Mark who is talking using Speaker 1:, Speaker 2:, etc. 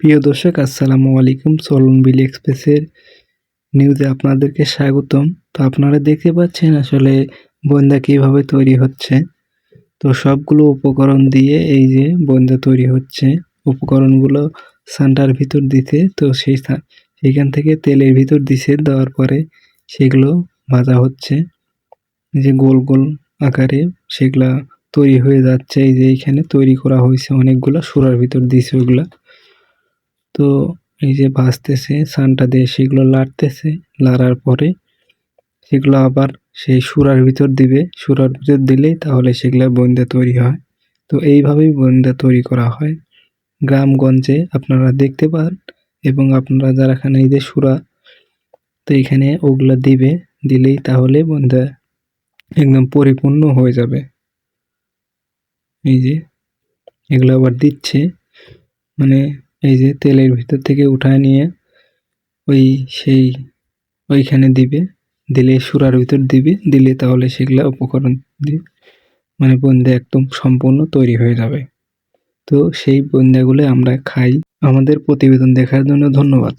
Speaker 1: প্রিয় দর্শক, আসসালামু আলাইকুম। চলুন বিলি এক্সপ্রেসের নিউজে আপনাদেরকে স্বাগতম। তো আপনারা দেখতে পাচ্ছেন আসলে বোন্দা কিভাবে তৈরি হচ্ছে। তো সবগুলো উপকরণ দিয়ে এই যে বোন্দা তৈরি হচ্ছে। উপকরণগুলো সান্টার ভিতর দিতে, তো সেইখান থেকে তেলের ভিতর দিছে, দেওয়ার পরে সেগুলো ভাজা হচ্ছে। যে গোল গোল আকারে সেগুলা তৈরি হয়ে যাচ্ছে। এই যে এইখানে তৈরি করা হয়েছে অনেকগুলা, সুরার ভিতর দিছে ওগুলা। তো এই যে ভাজতেছে সানটা দিয়ে, সেগুলো লাড়তেছে, লাড়ার পরে সেগুলো আবার সেই সুরার ভিতর দিবে। সুরার ভিতর দিলেই তাহলে সেগুলো বোঁদে তৈরি হয়। তো এইভাবেই বোঁদে তৈরি করা হয় গ্রামগঞ্জে, আপনারা দেখতে পান। এবং আপনারা যারা এখানে এই যে সুরা, তো এখানে ওগুলা দিবে, দিলেই তাহলে বোঁদে একদম পরিপূর্ণ হয়ে যাবে। এই যে এগুলো আবার দিচ্ছে, মানে এই যে তেলের ভিতর থেকে উঠায় নিয়ে সেই ওইখানে দিবে, দিলে সুরার ভিতর দিবে, দিলে তাহলে সেগুলা উপকরণ দিয়ে মানে বোঁদে একদম সম্পূর্ণ তৈরি হয়ে যাবে। তো সেই বোঁদেগুলো আমরা খাই। আমাদের প্রতিবেদন দেখার জন্য ধন্যবাদ।